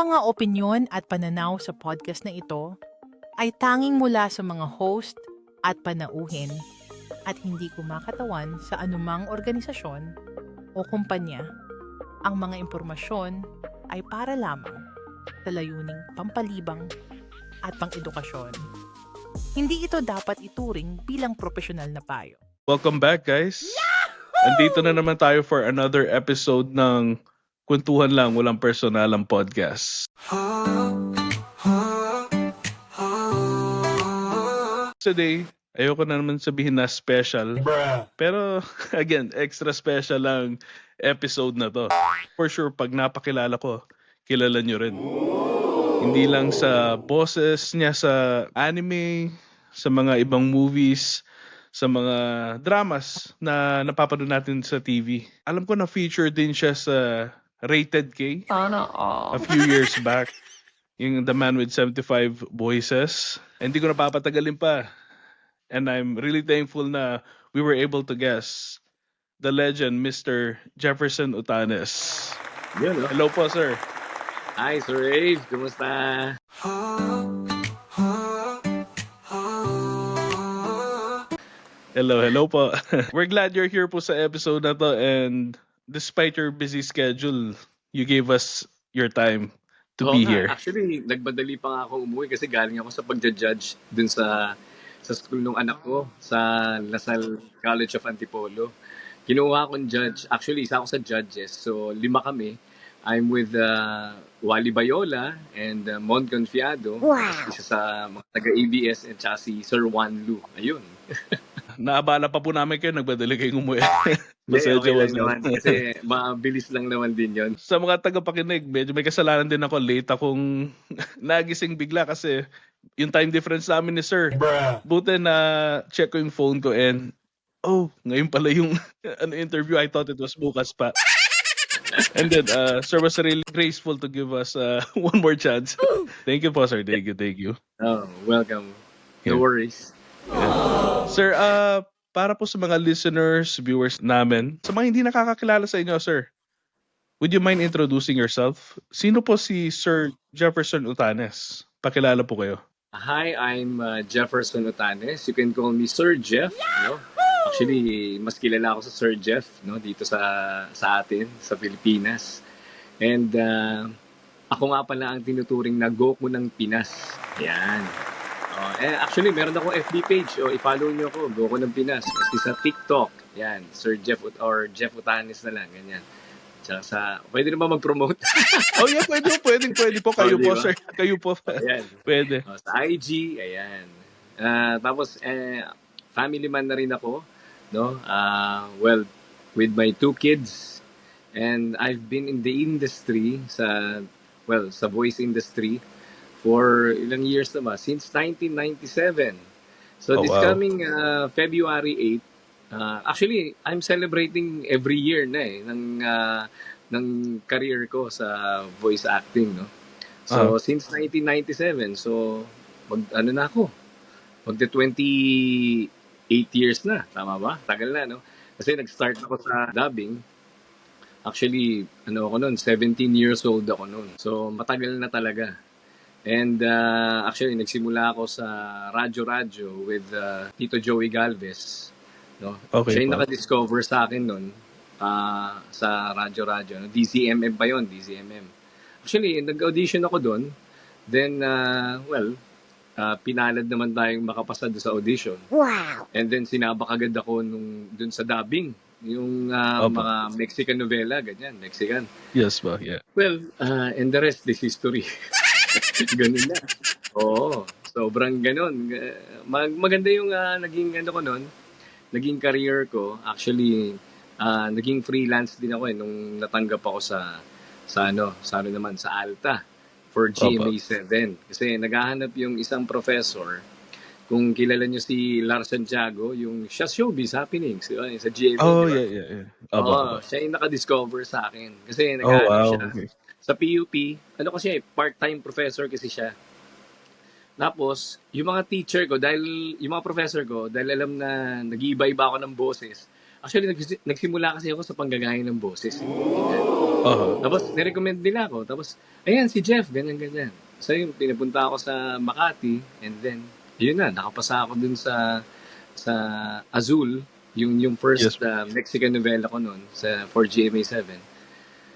Ang mga opinyon at pananaw sa podcast na ito ay tanging mula sa mga host at panauhin at hindi kumakatawan sa anumang organisasyon o kumpanya. Ang mga impormasyon ay para lamang sa layuning pampalibang at pang-edukasyon. Hindi ito dapat ituring bilang profesional na payo. Welcome back, guys. Andito na naman tayo for another episode ng Kwentuhan Lang Walang Personalang Podcast. Today, ayoko na naman sabihin na special. Pero, again, extra special lang episode na to. For sure, pag napakilala ko, kilala nyo rin. Hindi lang sa boses niya sa anime, sa mga ibang movies, sa mga dramas na napapanood natin sa TV. Alam ko na feature din siya sa Rated K a few years back. Yung The Man with 75 Voices. Hindi ko napapatagalin pa. And I'm really thankful na we were able to guess the legend, Mr. Jefferson Utanes. Yun, no? Hello po, sir. Hi, Sir Rave. Kumusta? Hello po. We're glad you're here po sa episode na to, and despite your busy schedule, you gave us your time to Oo be nga. here. Actually, nagmadali pa nga ako umuwi kasi galing ako sa pagja-judge dun sa school ng anak ko sa Lasal College of Antipolo. Kinuha akong judge. Actually, isa ako sa judges. So, 5 kami. I'm with Wally Bayola and Mon Confiado. Wow. Isa sa mga taga-ABS at saka si Sir Juan Lu. Ayun. Naabala pa po namin kayo, nagmadali kayong umuwi. Okay lang was naman. Kasi mabilis lang naman din yon. Sa mga tagapakinig, medyo may kasalanan din ako. Late akong nagising bigla kasi yung time difference namin ni Sir. Buti na check ko yung phone ko and ngayon pala yung interview. I thought it was bukas pa. And then, Sir was really graceful to give us one more chance. Thank you po, Sir. Thank you. Oh, welcome. No Yeah. worries. Sir, para po sa mga listeners, viewers namin, sa mga hindi nakakakilala sa inyo, Sir, would you mind introducing yourself? Sino po si Sir Jefferson Utanes? Pakilala po kayo. Hi, I'm Jefferson Otanes. You can call me Sir Jeff. No? Actually, mas kilala ako sa Sir Jeff, no, dito sa atin, sa Pilipinas. And ako nga pala ang tinuturing na Goku ng Pinas. Yan. Actually, meron akong FB page. I-follow nyo ako, Goku ng Pinas. Kasi sa TikTok, yan, Sir Jeff or Jeff Otanes na lang, ganyan. Tsaka pwede naman mag-promote. Oh yeah, pwede po. Kayo po, Diba? Sir. Kayo po. Ayan. Pwede. Sa IG, ayan. Tapos, family man na rin ako, no? Well, with my 2 kids, and I've been in the industry, sa voice industry, for ilang years na ba? Since 1997. So, this wow. coming February 8, actually, I'm celebrating every year na ng career ko sa voice acting, no? So, since 1997, so, magta 28 years na. Tama ba? Tagal na, no? Kasi nag-start ako sa dubbing. Actually, ako noon, 17 years old ako noon. So, matagal na talaga. And actually, nagsimula ako sa Radyo with Tito Joey Galvez. No? Okay, Siya yung po. naka-discover sa akin noon sa Radyo. No? DCMM pa yun, DCMM. Actually, nag-audition ako doon. Then, pinalad naman tayong makapasa doon sa audition. Wow. And then, sinabak agad ako doon sa dubbing. Yung Opo. mga Mexican novela, ganyan, Mexican. Yes po, yeah. Well, and the rest is history. Ganun na. Oo, sobrang ganun. Maganda yung naging career ko. Actually, naging freelance din ako nung natanggap ako sa Alta for GMA 7. Kasi naghahanap yung isang professor. Kung kilala nyo si Lars Santiago, yung Showbiz Happenings, sa GMA. Oh, diba? yeah. Oo, siya yung naka-discover sa akin. Kasi naghahanap siya. Okay. Sa PUP, part-time professor kasi siya. Tapos, yung mga teacher ko, yung mga professor ko, dahil alam na nag-iiba-iba ako ng boses, actually, nagsimula kasi ako sa panggagaya ng boses. Aha. Tapos, nirecommend nila ako. Tapos, ayan, si Jeff, ganyan. So, yun, pinapunta ako sa Makati. And then, yun na, nakapasa ako dun sa Azul, yung first Yes. Mexican novela ko nun, for GMA7.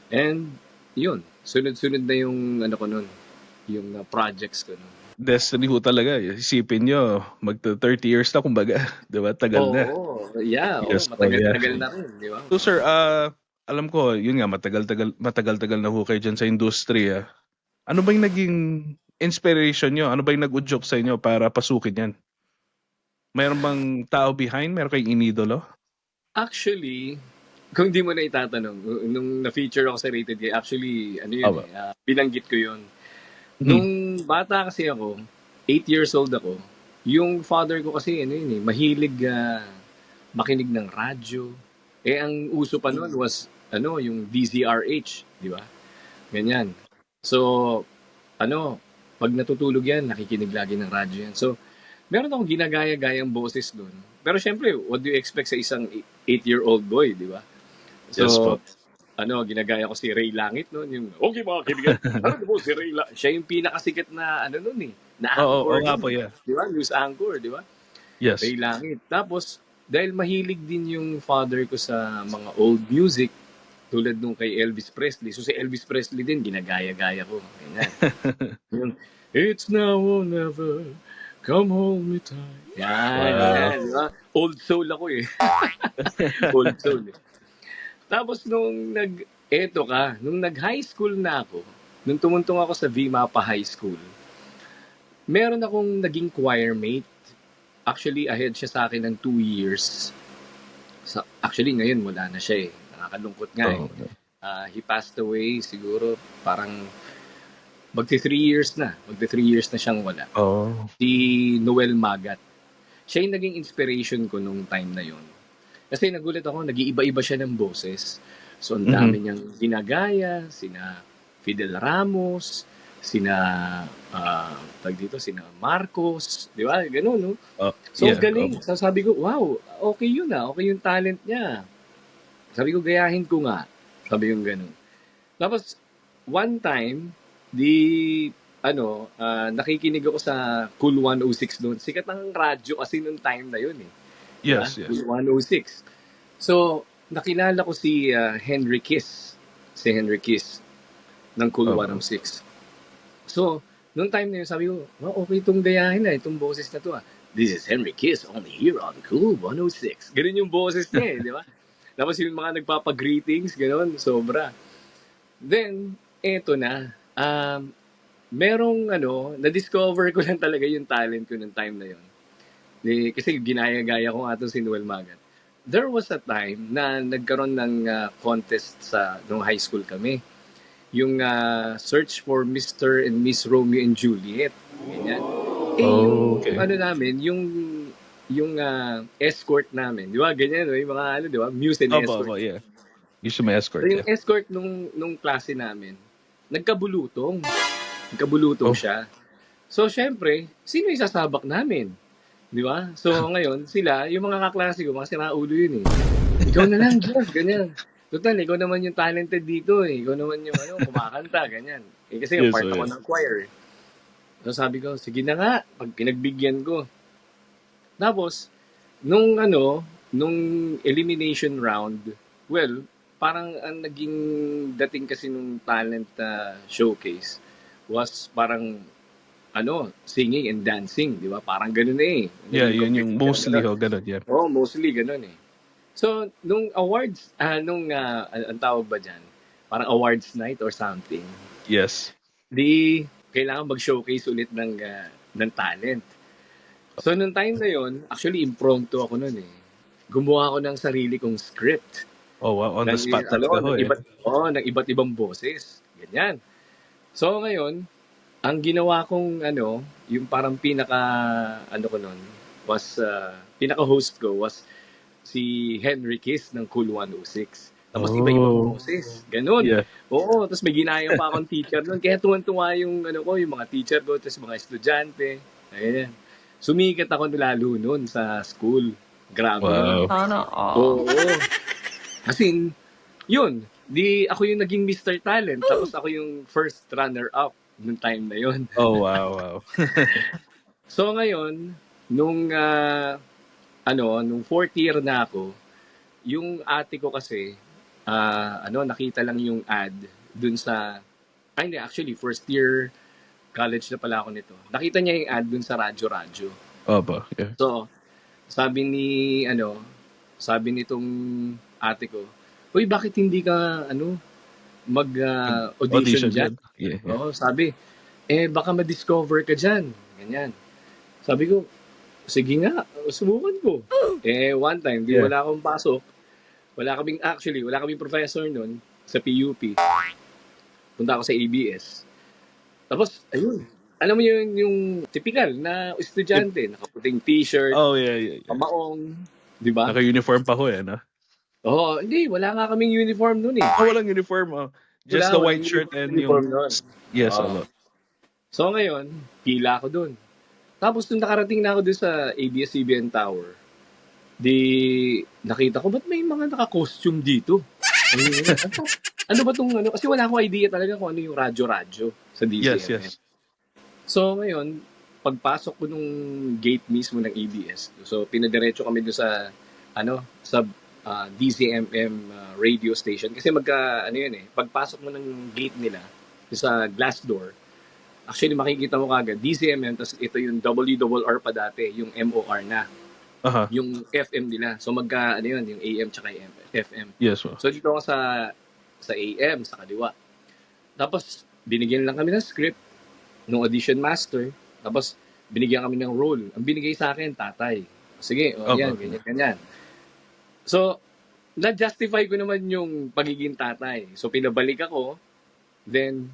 And, yun, sunod-sunod na yung, ano ko nun, yung projects ko nun. Destiny ho talaga. Isipin nyo, magta 30 years na kumbaga. Di ba? Tagal na. Oo, Yes po, yeah. matagal na rin, di ba? So sir, alam ko, yun nga, matagal-tagal na ho kayo dyan sa industriya. Ano ba yung naging inspiration nyo? Ano ba yung nag-udyok sa inyo para pasukin yan? Mayroon bang tao behind? Mayroon kayong inidolo? Actually, kung di mo na itatanong, nung na-feature ako sa Rated G, actually, ano yun Aba. binanggit ko yun. Hmm. Nung bata kasi ako, 8 years old ako, yung father ko kasi, ano yun mahilig makinig ng radyo. Ang uso pa noon was, yung DZRH, di ba? Ganyan. So, pag natutulog yan, nakikinig lagi ng radyo yan. So, meron akong ginagaya-gayang boses doon. Pero syempre, what do you expect sa isang 8-year-old boy, di ba? So, Yes po. ginagaya ko si Ray Langit noon. Yung, okay mga kaibigan, ano mo si Ray Langit? Siya yung pinakasikat na, noon na Oo anchor. nga po, yeah. Di ba? News anchor, di ba? Yes. Ray Langit. Tapos, dahil mahilig din yung father ko sa mga old music, tulad nung kay Elvis Presley. So si Elvis Presley din, ginagaya-gaya ko. Ganyan. Yung, it's now or never, come hold me tight. Yan. Diba? Old soul ako eh. Old soul eh. Tapos nung nag-high school na ako, nung tumuntong ako sa VMAPA High School, meron akong naging choir mate. Actually, ahead siya sa akin ng 2 years. Actually, ngayon wala na siya eh. Nakakalungkot nga eh. He passed away siguro parang magti 3 years na. Magti 3 years na siyang wala. Si Noel Magat. Siya yung naging inspiration ko nung time na yon. Kasi nagulat ako, nag-iiba-iba siya ng boses. So, ang dami niyang ginagaya, sina Fidel Ramos, sina Marcos, di ba? Ganun, no? So, yeah, galing. So, sabi ko, wow, okay yun okay yung talent niya. Sabi ko, gayahin ko nga. Sabi yung ganun. Tapos, one time, nakikinig ako sa Cool 106 doon. Sikat ang radyo kasi noong time na yun eh. Yes, Diba? yes. Cool 106. So, nakilala ko si Henry Kiss. Si Henry Kiss ng Cool 106. So, noong time na yun, sabi ko, okay itong gayahin na, itong boses na to. This is Henry Kiss, only here on Cool 106. Ganun yung boses niya eh, di ba? Tapos yung mga nagpapag-greetings, gano'n, sobra. Then, eto na. Merong na-discover ko lang talaga yung talent ko ng time na yun. Kasi ginaya-gaya ko nga si Noel Magat. There was a time na nagkaroon ng contest nung high school kami. Yung search for Mr. and Miss Romeo and Juliet. Ganyan. Okay. Yung escort namin, di ba? Ganyan, yung mga di ba? Muse and escort. Yeah. Usually may escort. So yung escort nung klase namin, nagkabulutong siya. So syempre, sino isasabak namin? Di ba? So ngayon, sila, yung mga kaklase ko, mga sinaulo yun eh. Ikaw na lang, Jeff, ganyan. Total, ikaw naman yung talented dito eh. Ikaw naman yung kumakanta, ganyan. Kasi yes, part ako ng choir. So sabi ko, sige na nga, pag pinagbigyan ko. Tapos, nung elimination round, well, parang ang naging dating kasi nung talent showcase was parang singing and dancing, di ba? Parang ganun eh. Yeah, yun yung mostly ganun, yeah. Mostly ganun eh. So, nung awards, ang tawag ba dyan? Parang awards night or something. Yes. Kailangan mag-showcase ulit ng talent. So, nung time na yon, actually, impromptu ako nun eh. Gumawa ako ng sarili kong script. Oh, wow. On the spot talaga ho eh. Ng iba't ibang boses. Ganyan. So, ngayon, ang ginawa kong yung parang pinaka-host ko was si Henry Kiss ng Cool 106. Tapos iba-ibang boses. Ganun. Yeah. Oo, tapos may ginaya pa akong teacher nun. Kaya tuwan-tuwa yung yung mga teacher ko, tapos mga estudyante. Ayan. Sumikat ako lalo nun sa school. Grabe. Wow. Oo. Kasi, yun. Di ako yung naging Mr. Talent, tapos ako yung first runner-up nung time na yon. Oh, wow. So ngayon, nung nung fourth year na ako, yung ate ko kasi nakita lang yung ad dun sa hindi, actually first year college na pala ako nito. Nakita niya yung ad dun sa radyo-radyo. Opo, yeah. So, sabi ni sabi nitong ate ko, "Uy, bakit hindi ka mag-audition Audition dyan?" dyan. Yeah. Oo, sabi, baka ma-discover ka dyan. Ganyan. Sabi ko, sige nga, subukan ko. One time, Yeah. wala akong pasok. Wala kaming professor nun sa PUP. Punta ako sa ABS. Tapos, ayun. Alam mo yung typical na estudyante, nakaputing t-shirt, Oh, yeah. pamaong, di ba? Naka-uniform pa ko no? Oo, hindi, wala nga kaming uniform nun eh. Walang uniform. Just the white shirt and uniform yung... nun. Yes, Oo. So ngayon, pila ako dun. Tapos nung nakarating na ako dun sa ABS-CBN Tower, nakita ko, ba't may mga naka-costume dito? Ano ba tong Kasi wala akong idea talaga kung ano yung radyo-radyo sa DCMM. Yes. So ngayon, pagpasok ko nung gate mismo ng ABS, so pinadiretso kami doon sa DCMM radio station kasi pagpasok mo ng gate nila sa glass door, actually makikita mo kagad DCMM, tapos ito yung WRR pa dati, yung MOR na. Yung FM nila. So yung AM tsaka FM. Yes, po. So dito ako sa AM, sa kaliwa. Tapos binigyan lang kami ng script ng audition master. Tapos binigyan kami ng role. Ang binigay sa akin, tatay. Sige, yan, ganyan. So, na-justify ko naman yung pagiging tatay. So pinabalik ako. Then,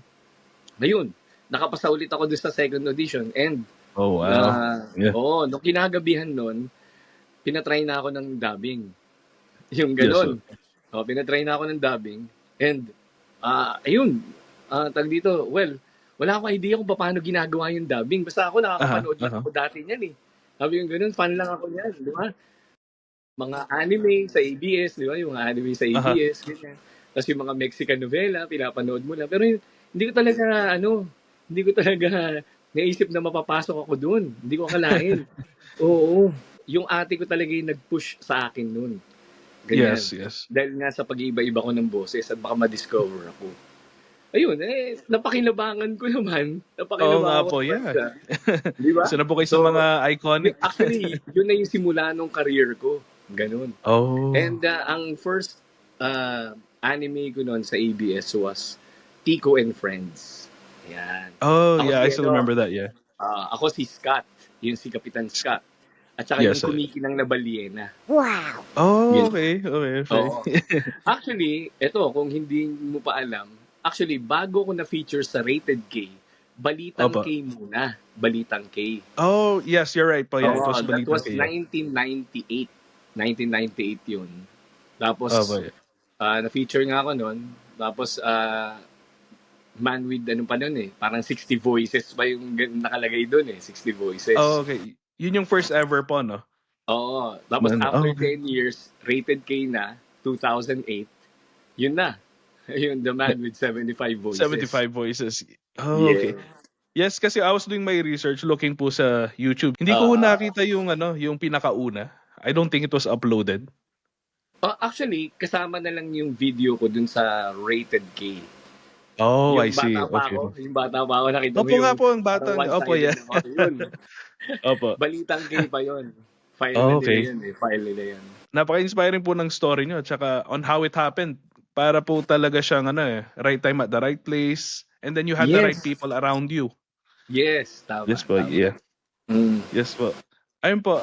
ayun, nakapasa ulit ako doon sa second audition. And, oh, wow. nung kinagabihan nun, pinatry na ako ng dubbing. Yung gano'n. Yes, pinatry na ako ng dubbing. And, ayun, tag dito, wala akong idea kung paano ginagawa yung dubbing. Basta ako, nakakapanood lang ako dati niyan eh. Sabi yung gano'n, fan lang ako niyan, di ba? Mga anime sa ABS, di ba? Yung anime sa ABS, ganyan. Tapos yung mga Mexican novela, pinapanood mo lang. Pero hindi ko talaga naisip na mapapasok ako doon. Hindi ko akalain. Oo. Yung ate ko talaga yung nag-push sa akin noon. Ganyan. Yes. Dahil nga sa pag-iiba-iba ko ng boses at baka ma-discover ako. Ayun, napakinabangan ko naman. Oo nga po, yeah. Di ba? So na po kayo sa mga iconic. Actually, yun na yung simula nung career ko. Ganun. Oh. And ang first anime ko noon sa ABS was Tico and Friends. Yan. Oh, yeah, I still remember that, yeah. Ako si Scott, yung si Kapitan Scott. At saka yung kumikinang na balyena. Wow! Oh, okay. Actually, kung hindi mo pa alam, bago ko na-feature sa Rated K, Balitang K muna. Balitang K. Oh, yes, you're right po. Yeah, that was 1998. 1998 yun. Tapos, na-feature nga ako nun. Tapos, man with parang 60 voices pa yung nakalagay doon 60 voices. Oh, okay. Yun yung first ever po, no? Oo. Tapos after 10 years, Rated K na, 2008, yun na. Yung The Man with 75 Voices. 75 Voices. Oh, okay. Yes, kasi I was doing my research looking po sa YouTube. Hindi ko nakita yung yung pinakauna. I don't think it was uploaded. Actually, kasama na lang yung video ko dun sa Rated K. Oh, yung I see. Yung bata pa ako, nakita mo yung... Opo nga po, ang bata. Opo, yeah. Opo. Balitang K pa yun. File nila yun. Napaka-inspiring po ng story nyo, tsaka on how it happened. Para po talaga siyang right time at the right place. And then you had the right people around you. Yes, tama. Yes po, yeah. Yes po. Ayun po,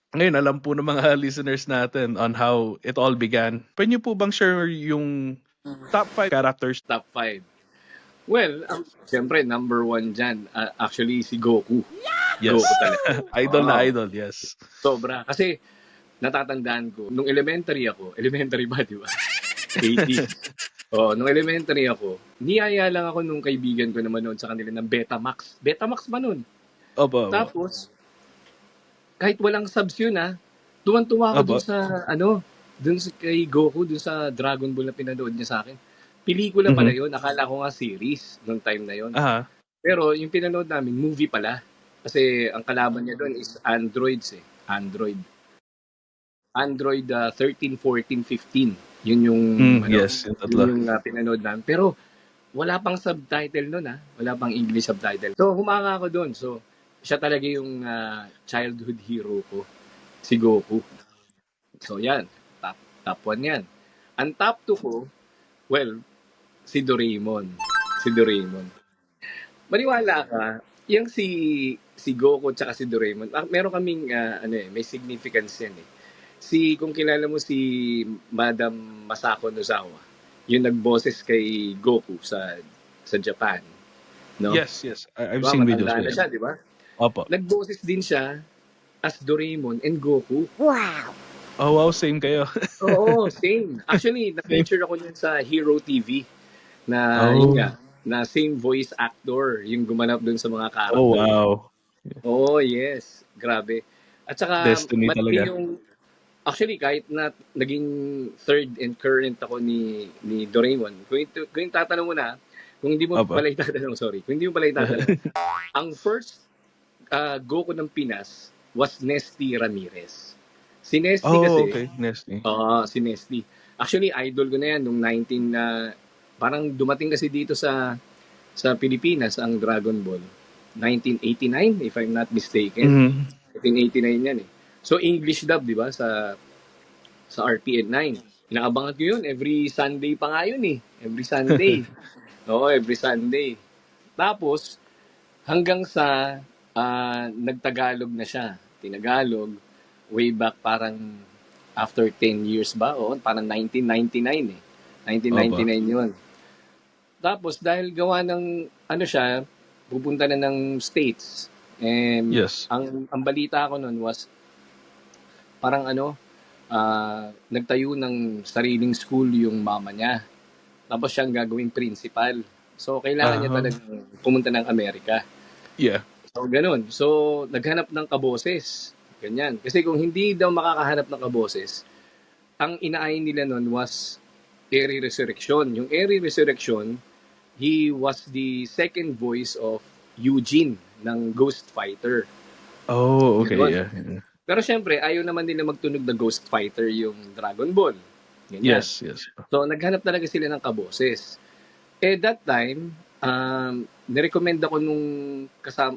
ngayon alam po ng mga listeners natin on how it all began. Pwede niyo po bang share yung top 5 characters? Top 5. Well, siyempre, number 1 dyan. Actually, si Goku. Yes. Goku talaga. Idol na idol, yes. Sobra. Kasi, natatandaan ko, nung elementary ba, di ba? 80s. Nung elementary ako, niyaya lang ako nung kaibigan ko naman noon sa kanila ng Betamax. Betamax ba noon? Opo. Tapos, kahit walang subs yun tuwan-tuwa ako dun sa kay Goku, dun sa Dragon Ball na pinanood niya sa akin. Pelikula pala Mhm. yun. Akala ko nga series nung time na yun. Aha. Pero yung pinanood namin, movie pala. Kasi ang kalaban niya doon is androids eh. Android 13, 14, 15. Yun yung Yes, yung yun tatlo. yung pinanood namin. Pero wala pang subtitle noon Wala pang English subtitle. So humanga ako doon. So siya talaga yung childhood hero ko, si Goku. So yan, top 1 yan. Ang top 2 ko, well, si Doraemon. Si Doraemon. Maniwala ka, yung si Goku tsaka si Doraemon, meron kaming may significance yan eh. Kung kilala mo si Madam Masako Nozawa, yung nagboses kay Goku sa Japan, no? Yes, yes. I've Diba, seen videos matanda with na him. siya, di ba? Opo. Nagboses din siya as Doraemon and Goku. Oh, wow, same kayo. Oo, same. Actually, na-feature ako niyan sa Hero TV na, yun Oh. nga, na same voice actor yung gumanap dun sa mga Oh, character. wow. Oh, yes. Grabe. At saka, Destiny malaki talaga. yung, actually, kahit na naging third and current ako ni Doraemon, kung yung tatanong mo na, kung hindi mo Opo. pala itatanong, sorry, kung hindi mo pala itatanong, ang first Goku ng Pinas was Nesty Ramirez. Si Nesty kasi, Oh, okay. Nesty. si Nesty. Actually, idol ko na yan nung 19 na, parang dumating kasi dito sa Pilipinas ang Dragon Ball. 1989, if I'm not mistaken. Mhm. 1989 yan eh. So, English dub, di ba, sa RPN 9. Inaabangan ko yun. Every Sunday pa nga yun eh. Every Sunday. Oo, every Sunday. Tapos, hanggang sa nagtagalog na siya. Tinagalog, way back parang after 10 years ba? Oo, parang 1999 eh. 1999 yun. Tapos, dahil gawa ng, siya, pupunta na ng States. Yes. Ang balita ko nun was, parang nagtayo ng sariling school yung mama niya. Tapos siyang gagawing principal. So, kailangan niya talagang pumunta ng Amerika. Yeah. So, ganun. So, naghanap ng kaboses. Ganyan. Kasi kung hindi daw makakahanap ng kaboses, ang inaayin nila nun was Eri Resurrection. Yung Eri Resurrection, he was the second voice of Eugene ng Ghost Fighter. Oh, okay. Ganun. Yeah. Pero syempre, ayaw naman nila magtunog na Ghost Fighter yung Dragon Ball. Ganyan. Yes, yes. So, naghanap talaga sila ng kaboses. That time, nirecommend ako nung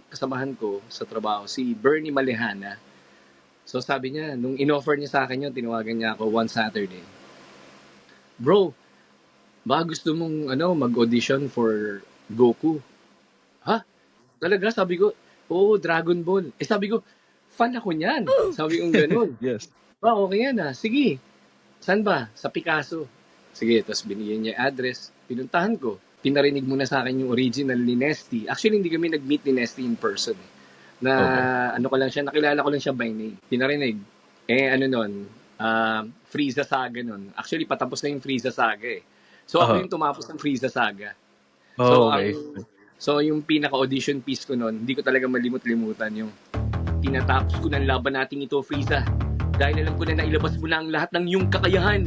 kasamahan ko sa trabaho, si Bernie Malehana. So, sabi niya, nung in-offer niya sa akin yun, tinawagan niya ako one Saturday. Bro, baka gusto mong mag-audition for Goku? Ha? Talaga? Sabi ko, Dragon Ball. Sabi ko, fan ako niyan. Sabi ko ganun. Yes. Okay yan Sige. Saan ba? Sa Picasso. Sige, tapos binigyan niya address. Pinuntahan ko. Pinarinig muna sa akin yung original ni Nesty. Actually, hindi kami nag-meet ni Nesty in person ko lang siya, nakilala ko lang siya by name. Pinarinig. Frieza Saga nun. Actually, patapos na yung Frieza Saga eh. So, ako yung tumapos ng Frieza Saga. Oh, okay. So, yung pinaka-audition piece ko nun, hindi ko talaga malimut-limutan yung tinatapos ko ng laban nating ito, Frieza. Dahil alam ko na nailabas mo na ang lahat ng iyong kakayahan.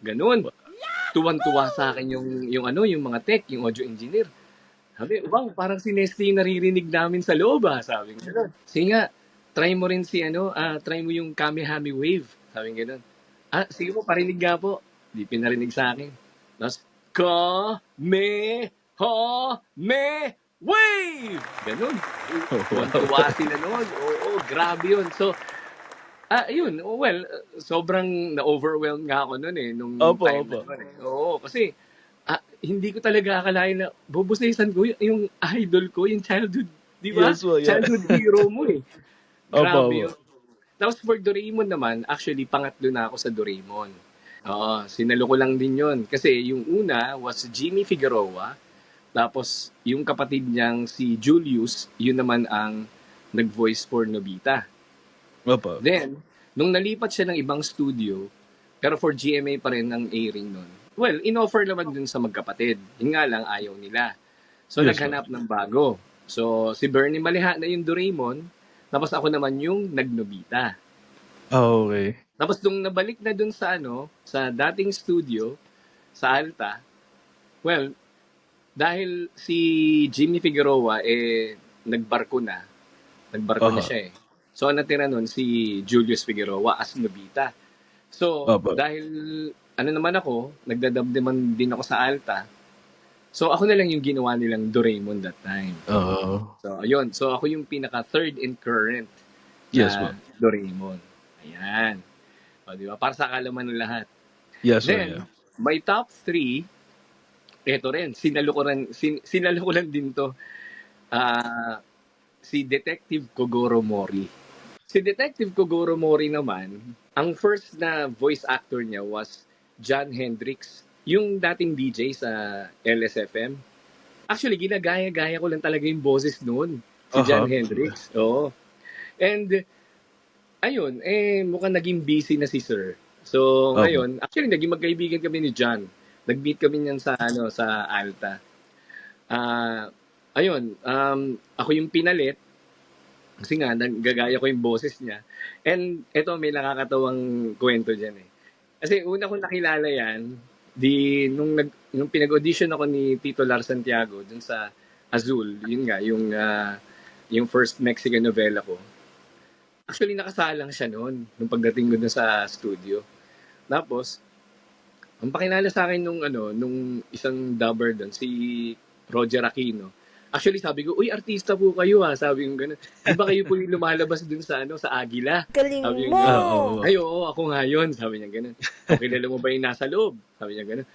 Ganun. Tuwan-tuwa sa akin yung mga tech, yung audio engineer. Sabi, wow, parang si Nestle yung naririnig namin sa loob Sabi ko, sige nga, try mo rin try mo yung Kamehame Wave. Sabi ko, sige po, parinig nga po. Di pinarinig sa akin. Tapos, Kamehame Wave! Ganun. Tuwan-tuwa sila noon. Oo, grabe yun. So, yun. Well, sobrang na-overwhelmed nga ako noon nung time na yun Oo, kasi hindi ko talaga akalain na bubusisan ko yung idol ko, yung childhood, di ba? Yes, well, yeah. Childhood hero mo Grabe Opo. yun. Tapos for Doraemon naman, actually, pangatlo na ako sa Doraemon. Sinalo ko lang din yun. Kasi yung una was Jimmy Figueroa. Tapos yung kapatid niyang si Julius, yun naman ang nag-voice for Nobita. Opo. Then, nung nalipat siya ng ibang studio, pero for GMA pa rin ang airing nun. Well, in-offer naman dun sa magkapatid. Yun nga lang, ayaw nila. So, Yes, naghanap ng bago. So, si Bernie Malehana yung Doraemon, tapos ako naman yung nagnobita. Oh, okay. Tapos nung nabalik na dun sa sa dating studio, sa Alta, well, dahil si Jimmy Figueroa nagbarko na. Nagbarko na Oho. siya eh. So ang natira nun si Julius Figueroa as Nobita. So Opo. dahil naman ako, nagdadub naman din ako sa Alta. So ako na lang yung ginawa nilang Doraemon that time. Oo. So ayun, so ako yung pinaka third and current Yes po. na Doraemon. Ayan. O, di ba? Para sa kalaman ng lahat. Yes po, Then, yeah. my top 3, eto rin, sinalo ko lang din to. Si Detective Kogoro Mori. Si Detective Kogoro Mori naman, ang first na voice actor niya was John Hendricks, yung dating DJ sa LSFM. Actually, ginagaya-gaya ko lang talaga yung boses noon. Si John Hendricks. Oo. And, ayun, mukhang naging busy na si Sir. So, Opo. ngayon, actually, naging magkaibigan kami ni John. Nag-meet kami niyan sa, sa Alta. Ayun, ako yung pinalit kasi nga, nagagaya ko yung boses niya. And eto, may nakakatawang kwento dyan eh. Kasi una ko nakilala yan, nung pinag-audition ako ni Tito Lar Santiago dun sa Azul, yun nga, yung first Mexican novela ko. Actually, nakasalang siya noon, nung pagdating ko dun sa studio. Tapos, ang pakilala sa akin nung isang dubber doon, si Roger Aquino. Actually, sabi ko, uy, artista po kayo ha. Sabi ko gano'n. Di ba kayo po yung lumalabas dun sa, sa Agila? Galing Sabi mo! niya, Oo. ay, oo, ako nga yun. Sabi niya gano'n. O, kilala mo ba yung nasa loob? Sabi niya gano'n.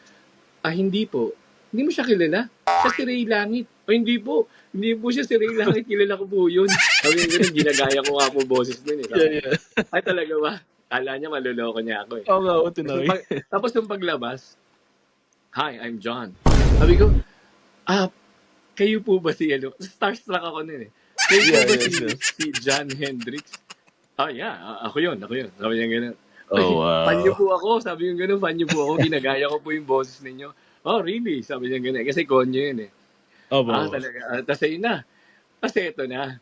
Ah, hindi po. Hindi mo siya kilala? Siya si Ray Langit. O, hindi po. Hindi po siya si Ray Langit. Kilala ko po yun. Sabi niya gano'n, ginagaya ko nga po boses nun eh. Sabi, Yeah. ay, talaga ba? Kala niya maluloko niya ako eh. Oo nga, Tapos tinawag. tapos nung paglabas, hi, I'm John. Sabi ko, kayo po ba si starstruck ako nun eh. Kayo po Yeah, ba yes. si John Hendricks? Yeah, ako yun. Sabi niya gano'n. Oh, Fan niyo wow. po ako. Sabi niya gano'n, fan niyo po ako. Ginagaya ko po yung boses ninyo. Oh, really? Sabi niya gano'n. Kasi konyo yun eh. Opo. Talaga. Tapos ayun na. Kasi ito na.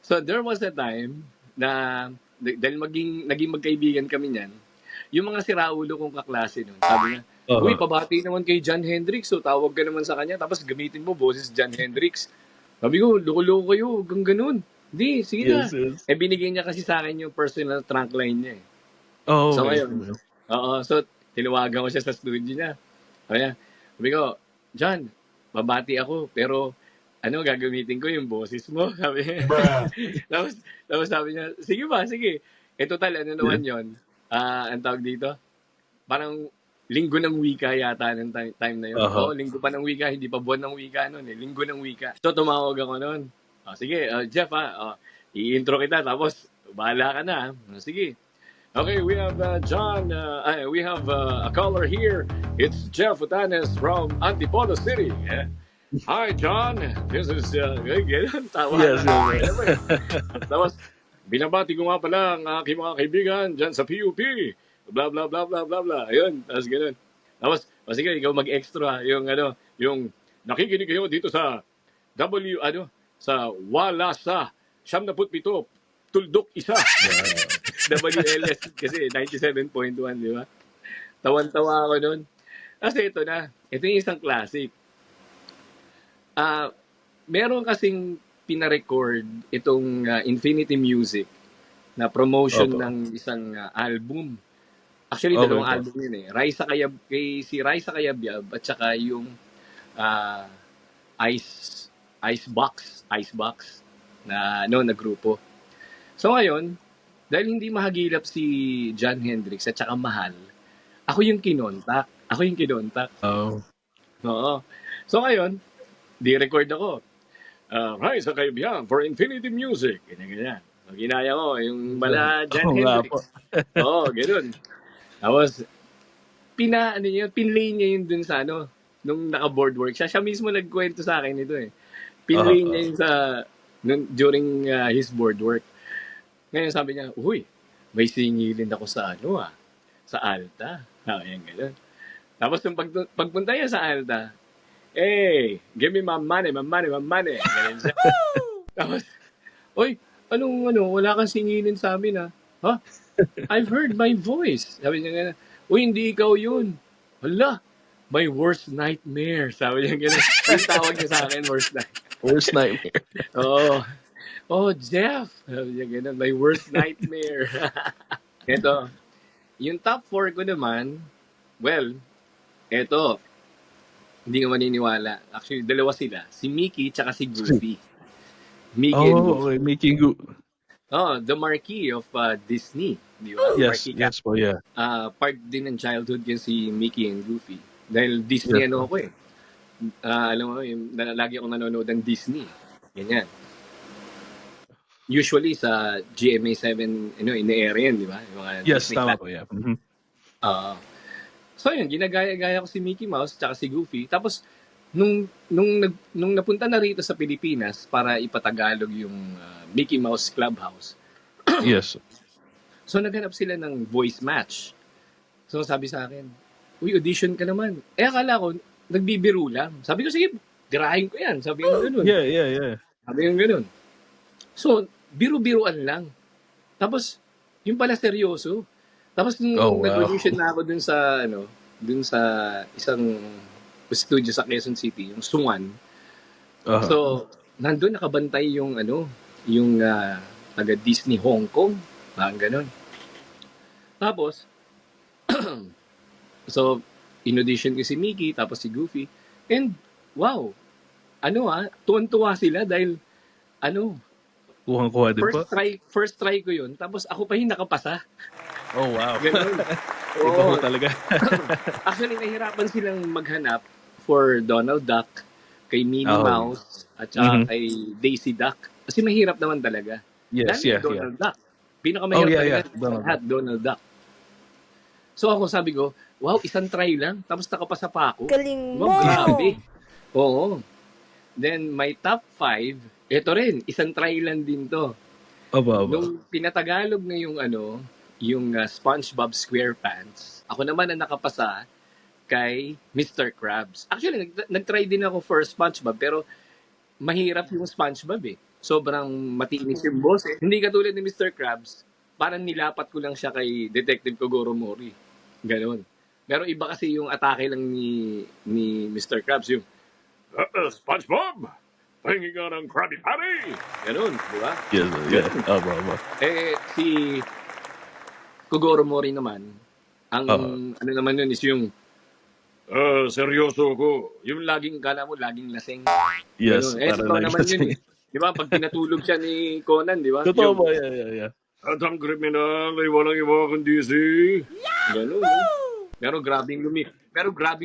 So, there was a time na, dahil naging magkaibigan kami niyan, yung mga siraulo kong kaklase nun, sabi niya, uy, pabati naman kay John Hendricks, so tawag ka naman sa kanya, tapos gamitin mo boses John Hendricks. Sabi ko, loko-loko kayo, hanggang ganun. Hindi, sige na. Yes. Binigyan niya kasi sa akin yung personal trunk line niya eh. Oh, So okay. ngayon, so tinawagan ko siya sa studio niya. Sabi ko, John, babati ako, pero gagamitin ko yung boses mo. Sabi niya. tapos sabi niya, sige ba, sige. Total, naman yun? Ang tawag dito? Parang linggo ng wika yata ng time na yun. Oo, linggo pa ng wika, hindi pa buwan ng wika noon eh. Linggo ng wika. So tumawag ako noon. Sige, Jeff i-intro kita, tapos bahala ka na. Sige. Okay, we have John, we have a caller here. It's Jeff Utanes from Antipolo City. Hi, John. This is, ganun, tawa Yes. Tapos, binabati ko nga pala ang aking mga kaibigan dyan sa PUP. Blah, blah, blah, blah, blah, blah. Ayun, tapos ganun. Tapos, sige, ikaw mag-extra yung nakikinig kayo dito sa sa Walasa, 77, Tuldok Isa. WLS kasi 97.1, di ba? Tawan-tawa ako nun. Kasi ito yung isang classic. Meron kasing pinarecord itong Infinity Music na promotion ng isang album. Actually, dalawang album yun eh. Si Raisa Kayabyab at saka yung Icebox na na grupo. So ngayon, dahil hindi mahagilap si John Hendricks at saka mahal, ako yung kinontak. Oh. Oo. So ngayon, di-record ako. Raisa Kayabyab for Infinity Music. Ganyan. So, ginaya ko yung bala John Hendricks. Oo, ganoon. Tapos, pinlay niya yun dun sa nung naka-board work siya. Siya mismo nagkwento sa akin ito eh. Pinlay niya yun during his board work. Ngayon sabi niya, uy, may singilin ako sa sa Alta. Ayan, gano'n. Tapos nung pagpunta niya sa Alta, give me my money. Ganyan siya. Tapos, uy, wala kang singilin sa amin ha. Ha? I've heard my voice. Sabi niya gano'n, uy, hindi ikaw yun. Hala, my worst nightmare. Sabi niya gano'n. Yung tawag niya sa akin, worst nightmare. Worst nightmare. Oo. Oh, Jeff. Sabi niya gano'n, my worst nightmare. Ito, yung top 4 ko naman, well, eto, hindi ka maniniwala. Actually, dalawa sila. Si Mickey tsaka si Goofy. Mickey and Goofy. Okay. Making good. Oh, the Marquis of Disney. Di ba? Yes, Marquis yes po, yeah. part din ng childhood yun si Mickey and Goofy. Dahil Disney Yes, ano ako eh. Alam mo, lagi akong nanonood ng Disney. Ganyan. Usually sa GMA7, ine-air yan, di ba? Yung mga yes, Disney tama classic. po, yeah. Mhm. Ah. So yun, ginagaya-gaya ko si Mickey Mouse tsaka si Goofy. Tapos, nung napunta na rito sa Pilipinas para ipatagalog yung Mickey Mouse Clubhouse, Yes. so naghanap sila ng voice match. So sabi sa akin, uy, audition ka naman. Akala ko, nagbibiro lang. Sabi ko, sige, tirahin ko yan. Sabi ko ganun. Yeah. Sabi ko ganun. So, biro-biroan lang. Tapos, yung pala seryoso. Tapos, nung Oh, wow. nag-audition na ako dun sa isang studio sa Quezon City, yung Sungan. Uh-huh. So, nandun nakabantay yung taga Disney Hong Kong. Parang ganun. Tapos, so, in-audition ko si Mickey, tapos si Goofy. And, wow, tuwan-tuwa sila dahil, Kuhang-kuha din po. first try ko yun, tapos ako pa yung nakapasa. Oh, wow. Ganun. Iba Oo. po talaga. Actually, nahirapan silang maghanap for Donald Duck, kay Minnie Oh. Mouse, at saka Mhm. kay Daisy Duck. Kasi mahirap naman talaga. Yes, Lalo yung yeah. Donald Duck. Pinakamahirap Oh, yeah, talaga yeah. Donald lahat, Donald Duck. So ako sabi ko, wow, isang try lang, tapos nakapasa pa ako. Galing mo! Wow, grabe. Oo. Then, my top 5, ito rin, isang try lang din to. Aba. Nung pinatagalog na yung SpongeBob SquarePants, ako naman ang nakapasa kay Mr. Krabs. Actually, nag-try din ako for SpongeBob, pero mahirap yung SpongeBob eh. Sobrang matinis yung boses. Hindi katulad ni Mr. Krabs, parang nilapat ko lang siya kay Detective Kogoro Mori. Ganon. Pero iba kasi yung atake lang ni Mr. Krabs, yung SpongeBob! Pahingi ka ng Krabby Patty! Ganon, di ba? Yes, yeah. Aba. Si Kogoro Mori naman, ang ano naman yun is yung seryoso ko. Yung laging, kala mo, laging lasing. Yes, Ganun. para Totoo lagi naman yun. kasi. Di ba? Pag pinatulog siya ni Conan, di ba? Totoo Yung, ba? Yeah. At ang kriminal ay walang iba kundi si... Ganun. Pero grabing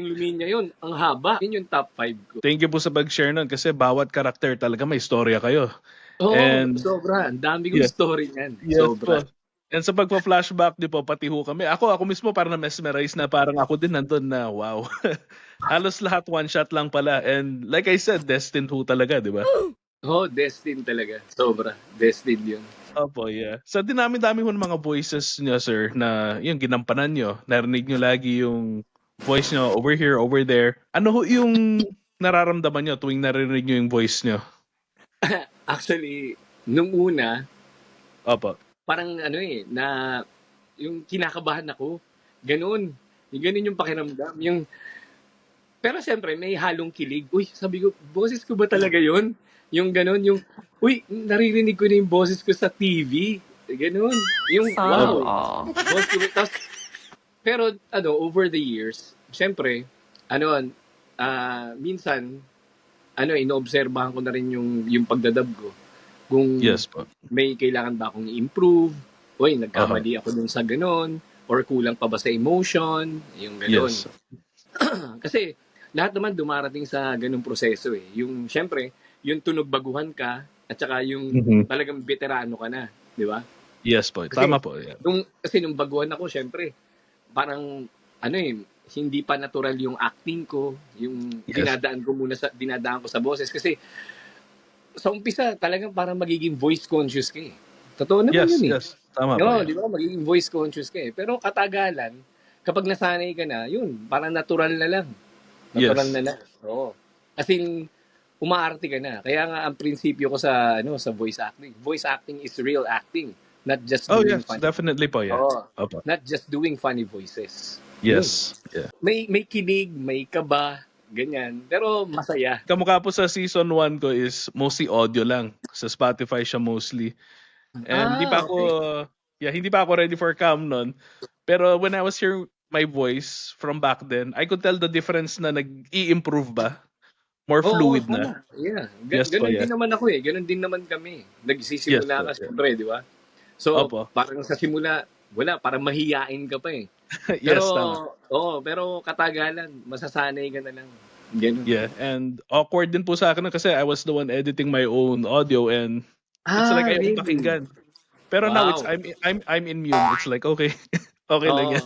luminya yun. Ang haba. Yun yung top 5 ko. Thank you po sa pag-share nun kasi bawat karakter talaga may istorya kayo. Oo, And- sobra. Ang dami kong Yeah. story niyan. Yes Sobra. po. And sa pagpa-flashback, di po, pati ho kami. Ako mismo parang na-mesmerize na parang ako din nandun na, wow. Halos lahat one shot lang pala. And like I said, destined ho talaga, di ba? Oh, destined talaga. Sobra. Destined yun. Opo, yeah. Sa dinami-dami ho ng mga voices niyo, sir, na yung ginampanan nyo, narinig nyo lagi yung voice nyo over here, over there. Ano ho yung nararamdaman nyo tuwing narinig nyo yung voice nyo? Actually, nung una, Opo. parang na yung kinakabahan ako. Ganun. Yung ganun yung pakiramdam. Pero siyempre, may halong kilig. Uy, sabi ko, boses ko ba talaga yun? Yung ganun, uy, naririnig ko na yung boses ko sa TV. Ganun. Yung, wow. Boses ko, pero, over the years, siyempre, minsan, inoobserbahan ko na rin yung pagdadab ko. Kung Yes po. may kailangan ba akong i-improve, uy, nagkamali ako dun sa ganun, or kulang pa ba sa emotion, yung ganun. Yes. Kasi, lahat naman dumarating sa ganung proseso eh. Yung, syempre, yung tunog baguhan ka, at saka yung talagang veterano ka na, di ba? Yes po. Kasi, Tama po. Yeah. Kasi nung baguhan ako, syempre, parang, hindi pa natural yung acting ko, yung Yes. dinadaan ko sa boses. Kasi, sa umpisa, talagang parang magiging voice conscious ka eh. Totoo naman Yes, yun eh. yes. Tama po. No, Yeah. di ba? Magiging voice conscious ka eh. Pero katagalan, kapag nasanay ka na, yun, parang natural na lang. Natural Yes. na lang. Oo. As in, umaarte ka na. Kaya nga ang prinsipyo ko sa voice acting. Voice acting is real acting. Not just Oh, doing yes. funny. Definitely po, yeah. Oo. Opo. Not just doing funny voices. Yun. Yes. Yeah. May kilig, may kaba, ganyan. Pero masaya. Kamukha po sa season 1 ko is mostly audio lang. Sa Spotify siya mostly. And Okay. hindi pa ako ready for cam nun. Pero when I was hearing my voice from back then, I could tell the difference na nag-i-improve ba? More Oo, fluid na. tama. Yeah. Yes po, Ganun din yeah. naman ako eh. Ganun din naman kami. Yes Nagsisimula po, ka yeah. syempre, di ba? So, Opo. parang sa simula, wala, parang mahiyain ka pa eh. Pero, Yes, tama. pero katagalan, masasanay ka na lang. Ganun. Yeah, and awkward din po sa akin kasi I was the one editing my own audio and it's like ayokong Really? pakinggan. Pero now it's Wow. I'm immune. It's like okay. Okay lang yan.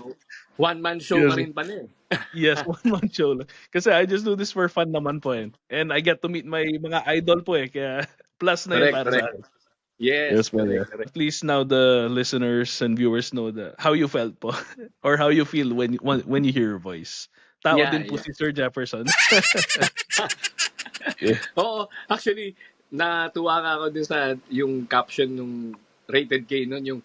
One-man show Yes. ka rin pala eh. Yes, one man show lang. Kasi I just do this for fun naman po eh. And I get to meet my mga idol po eh. Kaya plus na yun Correct, para sa correct. akin. Yes, po, correct, yeah. correct. At least now the listeners and viewers know how you felt po or how you feel when you hear your voice. Tao Yeah, din po yeah. si Sir Jefferson. Yeah. Oo, actually, natuwa nga ako dun sa yung caption nung Rated K nun, yung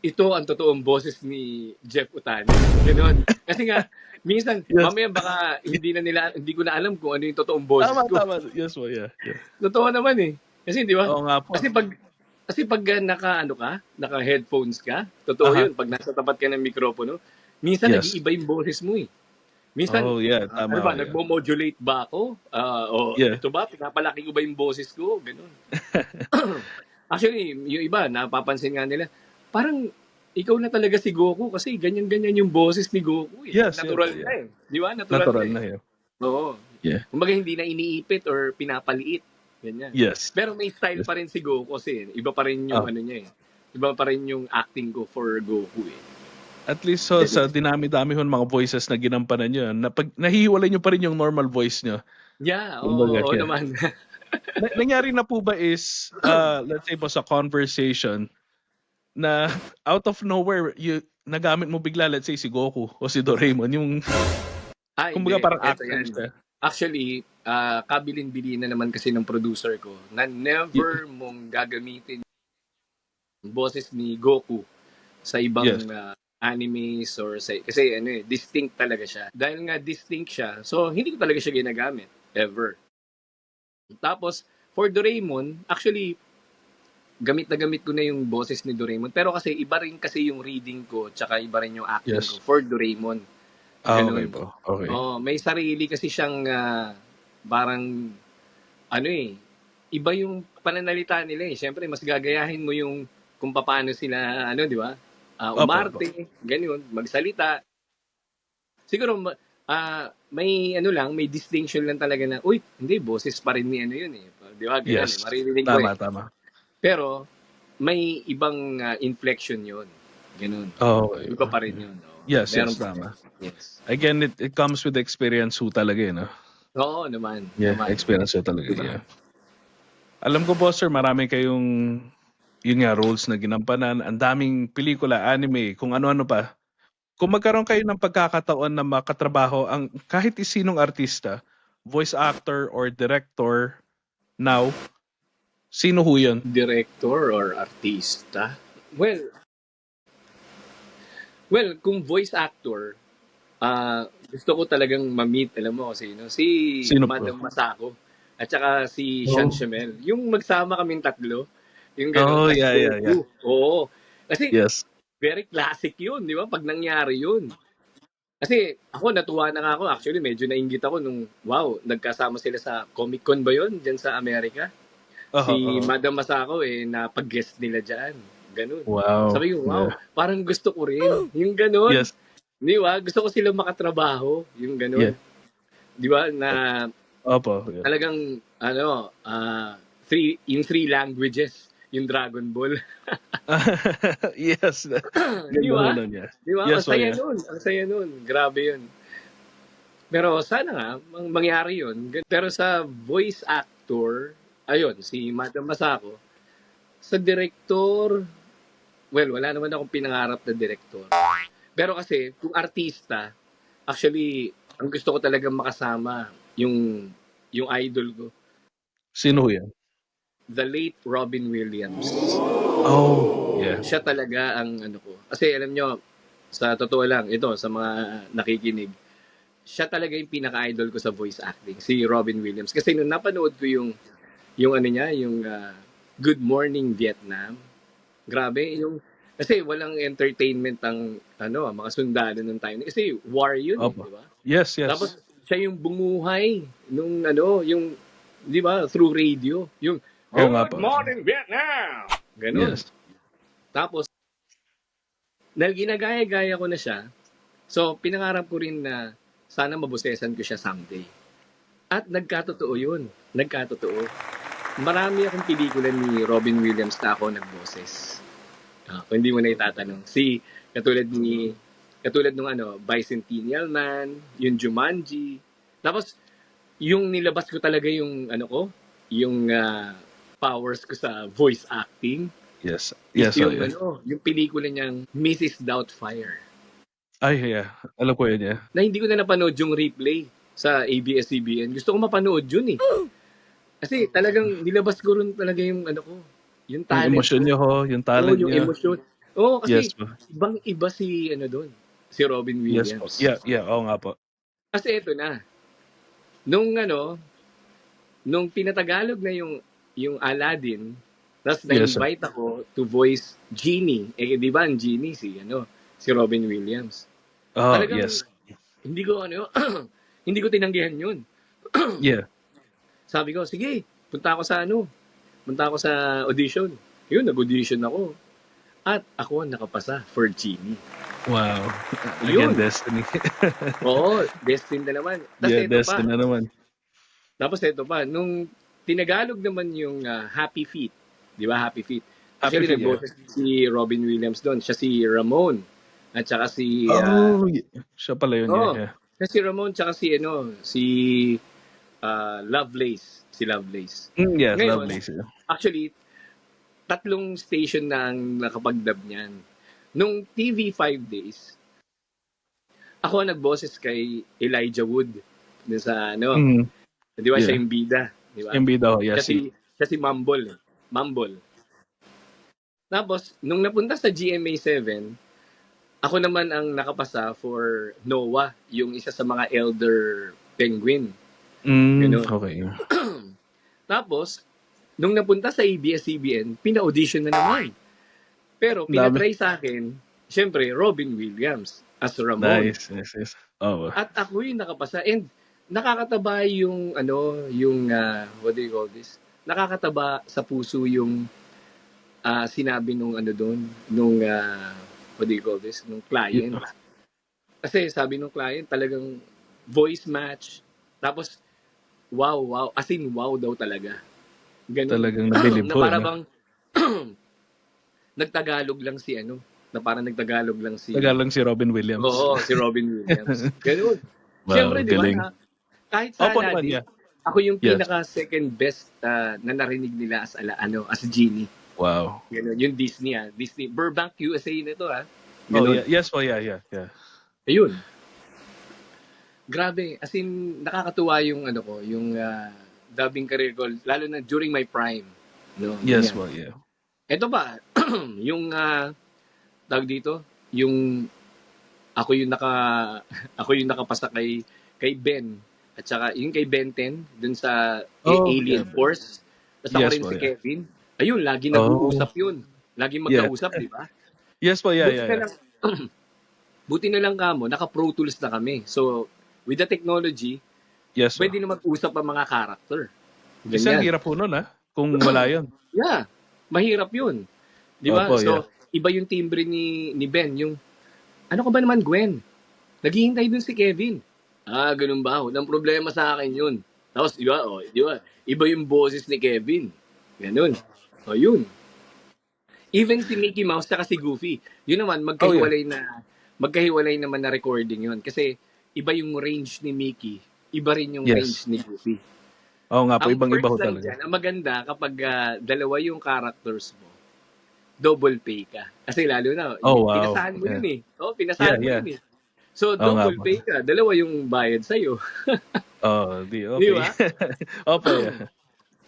ito ang totoong boses ni Jeff Utani. Ganun. Kasi nga, minsan, Yes. mamaya baka hindi ko na alam kung ano yung totoong boses ko. Tama. Yes po, yeah. Totoo naman eh. Kasi di ba? Oo nga po. Kasi pag naka-headphones ka, totoo Aha. yun. Pag nasa tapat ka ng mikropono, minsan Yes. nag-iiba yung boses mo eh. Minsan, Oh, yeah, tama. ano ba, yeah. nagmo-modulate ba ako? O Yeah. ito ba, pinapalaki ko ba yung boses ko? Ganun. Actually, yung iba, napapansin nga nila, parang ikaw na talaga si Goku kasi ganyan-ganyan yung boses ni Goku eh. Yes, Natural yes, na yeah. eh. Di ba? Natural Natural na na eh. yun. Oo. Yeah. Kumbaga hindi na iniipit or pinapaliit. Ganyan. Yes. Pero may style Yes. pa rin si Goku kasi iba pa rin yung Ah. ano niya eh. Iba pa rin yung acting ko for Goku eh. At least so, sa dinami-dami hon mga voices na ginampanan nyo, nahihiwalay nyo pa rin yung normal voice nyo. Yeah, Kumbaga, oo yeah. naman. Nangyari na po ba is, let's say po sa conversation, na out of nowhere, nagamit mo bigla, let's say si Goku o si Doraemon, yung kumbaga Hindi. parang Eto accent yan. siya. Actually, kabilin-bilin na naman kasi ng producer ko na never mong gagamitin yung boses ni Goku sa ibang Yes. animes or kasi distinct talaga siya. Dahil nga distinct siya, so hindi ko talaga siya ginagamit ever. Tapos for Doraemon, actually gamit ko na yung boses ni Doraemon, pero kasi iba rin kasi yung reading ko tsaka iba rin yung acting Yes. ko for Doraemon. Okay po. Okay. May sarili kasi siyang parang iba yung pananalita nila eh. Siyempre, mas gagayahin mo yung kung paano sila, di ba? Umarte, ganyan, magsalita. Siguro, may distinction lang talaga na, uy, hindi, boses pa rin ni yun eh. Di ba? Ganyan, Yes. maririnig ko eh. Tama. Pero, may ibang inflection yun. Ganun. Okay. Iba pa rin yun. Yes, Meron pa tama. rin. Yes. Again, it comes with experience ho talaga no? Oo naman. Yeah, naman. experience ho talaga. Diba? Yeah. Alam ko po, sir, marami kayong roles na ginampanan. Ang daming pelikula, anime, kung ano-ano pa. Kung magkaroon kayo ng pagkakataon na makatrabaho ang kahit sinong artista, voice actor or director, now, sino ho yun? Director or artista? Well, kung voice actor, gusto ko talagang ma-meet, alam mo kasi Sino po? Madam Masako at saka si Sean Chamel. Yung magsama kaming tatlo, yung gano'n. Oh, yeah. Oo. Kasi Yes. very classic yun, di ba? Pag nangyari yun. Kasi ako, natuwa na nga ako. Actually, medyo nainggit ako nung, nagkasama sila sa Comic Con ba yun? Diyan sa Amerika. Si Madam Masako napag-guest nila dyan. Ganun. Wow. Sabi ko, parang gusto ko rin. Yung ganun. Yes. Di ba? Gusto ko silang makatrabaho. Yung ganun. Yeah. Di ba? Na Opo. Yeah. talagang, in 3 languages, yung Dragon Ball. Yes. Di ba? Di ba? Yes, Ang saya nun. Grabe yun. Pero sana nga, mangyari yun. Pero sa voice actor, ayun, si Madam Masako, sa director, wala naman akong pinangarap na director. Pero kasi, kung artista, actually, ang gusto ko talagang makasama, yung idol ko, Sino yan? the late Robin Williams. Oh, yeah. siya talaga ang ano ko. Kasi alam nyo, sa totoo lang, ito, sa mga nakikinig, siya talaga yung pinaka-idol ko sa voice acting, si Robin Williams. Kasi nung napanood ko yung ano niya, yung Good Morning Vietnam, grabe, kasi walang entertainment ang mga sundalo nung time. Kasi war yun, Opo. di ba? Yes, yes. Tapos siya yung bumuhay nung yung, di ba, through radio. Yung, Oo nga po. Good Morning Vietnam! Ganun. Yes. Tapos, ginagaya-gaya ko na siya. So, pinangarap ko rin na sana mabusesan ko siya someday. At nagkatotoo yun. Nagkatotoo. Marami akong pelikula ni Robin Williams na ako nagboses. Kung hindi mo na itatanong. Katulad nung Bicentennial Man, yung Jumanji. Tapos, yung nilabas ko talaga yung yung powers ko sa voice acting. Yes. Is Yes, yes. yung pelikula niyang Mrs. Doubtfire. Ay, yeah. Alam ko yun, yeah. Na hindi ko na napanood yung replay sa ABS-CBN. Gusto ko mapanood yun eh. Kasi talagang nilabas ko rin talaga yung yung Yung talent. emosyon niyo ho, yung talent yung niyo. emosyon. Oo, kasi Yes po. ibang-iba si doon, si Robin Yes po. Williams. Yeah, oo nga po. Kasi ito na. Nung nung pinatagalog na yung Aladdin, tapos Yes, sir. na-invite ako to voice Genie. Di ba ang Genie si Robin Williams. Oh, Talagang yes. hindi ko hindi ko tinanggihan yun. Yeah. Sabi ko, sige, punta ako sa audition. Yun, nag-audition ako. At ako ang nakapasa for Genie. Wow. Yun. Again, destiny. Oo, destined na naman. Tapos Yeah, ito destiny na naman. Tapos ito pa, nung tinagalog naman yung Happy Feet, di ba, Happy Feet? Happy Actually, Feet, nagboses si Robin Williams doon. Siya si Ramon. At saka si... Siya pala yun. oh, Yeah. siya si Ramon, tsaka si Lovelace. Si Lovelace. Yes, Ngayon, lovely. actually, 3 station na ang nakapag-dub niyan. Nung TV5 days, ako ang nagboses kay Elijah Wood. Dun sa di ba siya yung bida? Di ba? Yung bida ho, yes. Siya si Mumble. Mumble. Tapos, nung napunta sa GMA7, ako naman ang nakapasa for Noah, yung isa sa mga elder penguin. Okay. Tapos, nung napunta sa ABS-CBN, pina-audition na naman. Pero, pinatry sa akin, syempre, Robin Williams as Ramon. Nice, yes. Oh. At ako yung nakapasa. And, nakakataba yung, what do you call this? Nakakataba sa puso yung sinabi nung what do you call this? Nung client. Kasi sabi nung client, talagang voice match. Tapos, wow. As in, wow daw talaga. Ganun. Talagang nabilib na po. para bang, nagtagalog lang si na parang nagtagalog lang si... Tagalog si Robin Williams. Oo, si Robin Williams. Ganun. Wow, siyempre, di galing. ba, kahit sa Opo Aladdin, naman, yeah. ako yung pinaka second best na narinig nila as Genie. Wow. Ganun, yung Disney Disney, Burbank, USA na to Oh, yeah. Yes po, yeah. Ayun. Grabe, as in, nakakatuwa yung yung dubbing career ko, lalo na during my prime. No? Yes Ganyan. po, yeah. Ito ba, yung tawag dito, yung ako yung nakapasa kay Ben at saka yung kay Ben 10 dun sa Alien Force. Tapos ako rin si Kevin. Ayun, lagi nag-uusap yun. Lagi magkausap, di ba? Yes po, yeah. Buti na lang kamo, naka-Pro Tools na kami. So, with the technology, yes, pwede na mag-usap ang mga character. Isang hirap po nun, kung wala yun. Yeah, mahirap yun. Di ba? Opo, so, iba yung timbre ni Ben. Yung, ano ka ba naman, Gwen? Naghihintay dun si Kevin. Ganun ba? Walang problema sa akin yun. Tapos, di ba? Iba yung boses ni Kevin. Ganun. Yun. Even si Mickey Mouse saka si Goofy, yun naman, magkahiwalay naman na recording yun. Kasi, iba yung range ni Mickey, iba rin yung range ni Goofy. Oo nga po, ibang-iba ho talaga. talaga. Ang maganda, kapag dalawa yung characters mo, double pay ka. Kasi lalo na, pinasahan mo yun eh. Pinasahan mo yun eh. So, double pay ka. Dalawa yung bayad sa'yo. Di okay. Di ba? Opo, yeah.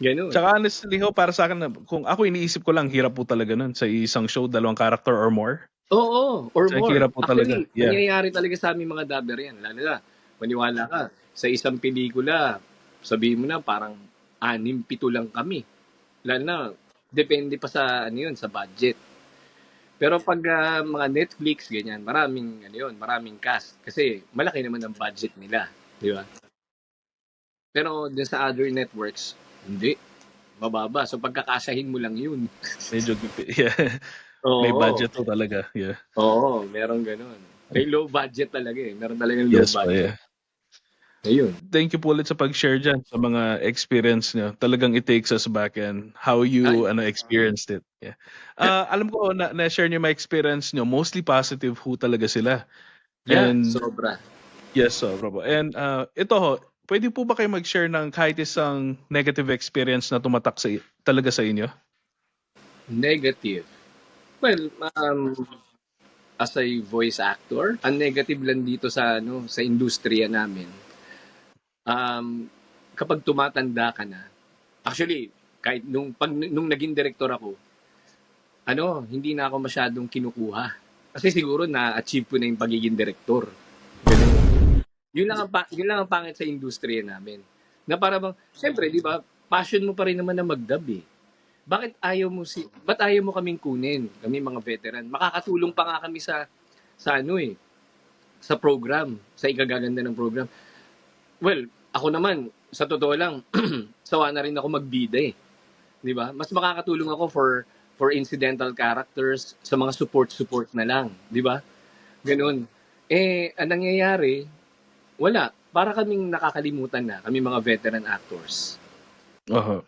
Ganun. Tsaka honestly ho, para sa akin, kung ako iniisip ko lang, hirap po talaga nun sa isang show, 2 character or more. Oo, or Sa more. hirap po talaga. Actually, Yeah. nangyayari talaga sa aming mga dabber yan. Lalo na, maniwala ka, sa isang pelikula, sabihin mo na parang 6-7 lang kami. Lalo na, depende pa sa ano yun, sa budget. Pero pag mga Netflix, ganyan, maraming ano yun, maraming cast. Kasi malaki naman ang budget nila. Di ba? Pero dun sa other networks, hindi. Mababa. So pagkakasyahin mo lang yun. Medyo, yeah. May Oo. budget po talaga. Yeah. Oo, meron ganun. May low budget talaga eh. Meron talagang low Yes po, budget. yeah. Ayun. Thank you po ulit sa pag-share dyan sa mga experience nyo. Talagang it takes us back and how you experienced it. Yeah. Alam ko na-share nyo my experience nyo. Mostly positive ho talaga sila. Yeah, And sobra. yes, sobra po. And ito ho, pwede po ba kayo mag-share ng kahit isang negative experience na tumatak talaga sa inyo? Negative. Well, as a voice actor, ang negative lang dito sa sa industriya namin. Kapag tumatanda ka na, actually, kahit nung naging director ako, hindi na ako masyadong kinukuha. Kasi siguro na-achieve ko na yung pagiging director. Ganun. Yun lang ang pangit sa industriya namin. Na para bang, siyempre, di ba, passion mo pa rin naman na mag-dub eh. Ba't ayaw mo kaming kunin, kami mga veteran? Makakatulong pa nga kami sa sa program, sa ikagaganda ng program. Well, ako naman, sa totoo lang, sawa na rin ako magbida eh. Di ba? Mas makakatulong ako for incidental characters, sa mga support na lang. Di ba? Ganun. Ang nangyayari, wala. Para kaming nakakalimutan na, kami mga veteran actors. Uh-huh.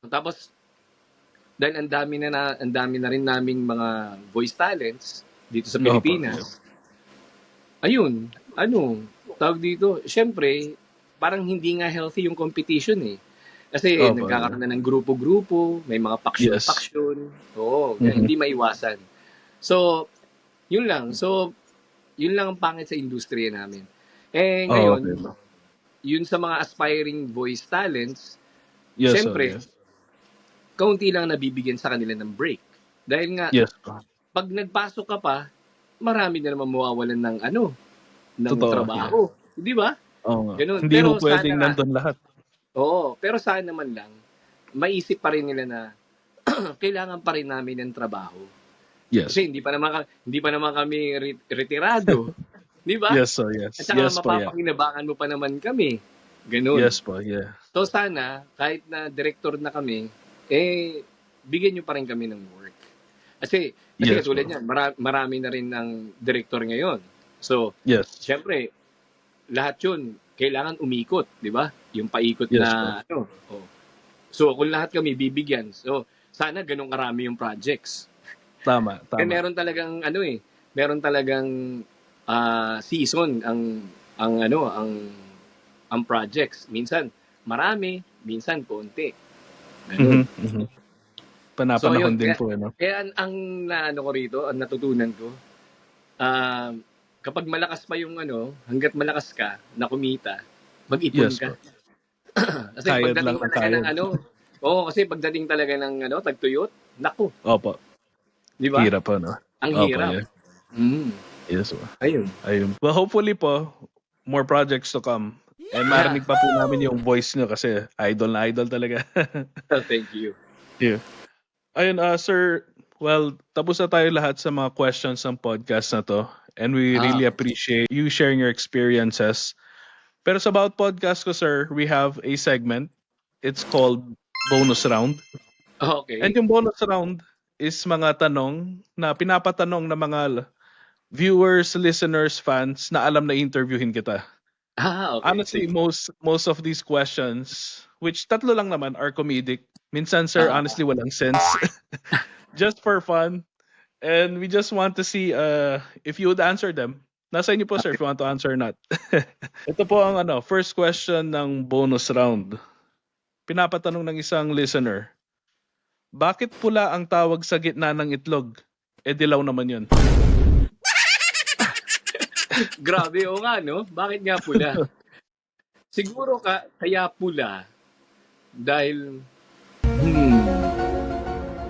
Tapos, dahil ang dami na rin naming mga voice talents dito sa Pilipinas, ayun, tawag dito, syempre, parang hindi nga healthy yung competition eh. Kasi nagkakaroon na ng grupo-grupo, may mga paksyon-paksyon. Oo, hindi maiwasan. So, yun lang. Yun lang ang pangit sa industriya namin. Ngayon, yun sa mga aspiring voice talents, syempre, kaunti lang nabibigyan sa kanila ng break. Dahil nga, pag nagpasok ka pa, marami na naman mawawalan ng trabaho. Di ba? Ganun. Hindi mo pwedeng nandun lahat. Oo, pero sana naman lang, maisip pa rin nila na kailangan pa rin namin ng trabaho. Yes. Kasi hindi pa naman kami retirado. Di ba? Yes, so yes. At saka mapapakinabangan mo pa naman kami. Ganun. Yes po, yeah. So sana, kahit na director na kami, bigyan nyo pa rin kami ng work. Kasi tulad niyan, marami na rin ng director ngayon. So, syempre, lahat yun, kailangan umikot, di ba? Yung paikot na, So, kung lahat kami bibigyan, so, sana ganun karami yung projects. Tama. Meron talagang, meron talagang season ang projects. Minsan, marami, minsan, konti. Panapanahon din po, no? Kaya ang ko rito, ang natutunan ko, kapag malakas pa yung hanggat malakas ka na kumita, mag-ipon ka. Kasi pagdating talaga ng kasi pagdating talaga ng tagtuyot, naku. Opo. Di ba? Hirap po, no? Ang hirap. Yeah. Yes po. Ayun. Well, hopefully po, more projects to come. And marinig pa po namin yung voice nyo kasi idol na idol talaga. Thank you. Yeah. Ayun, sir, well, tapos na tayo lahat sa mga questions ng podcast na to. And we really appreciate you sharing your experiences. Pero sa About Podcast ko, sir, we have a segment. It's called Bonus Round. Okay. And yung bonus round is mga tanong na pinapatanong ng mga viewers, listeners, fans na alam na interviewin kita. Okay. Honestly, most of these questions, which tatlo lang naman, are comedic. Minsan, sir, honestly, walang sense. Just for fun. And we just want to see if you would answer them. Nasa inyo po, sir, if you want to answer or not. Ito po ang first question ng bonus round. Pinapatanong ng isang listener, bakit pula ang tawag sa gitna ng itlog? Dilaw naman yun. Grabe, nga, no? Bakit nga pula? Siguro kaya pula Dahil,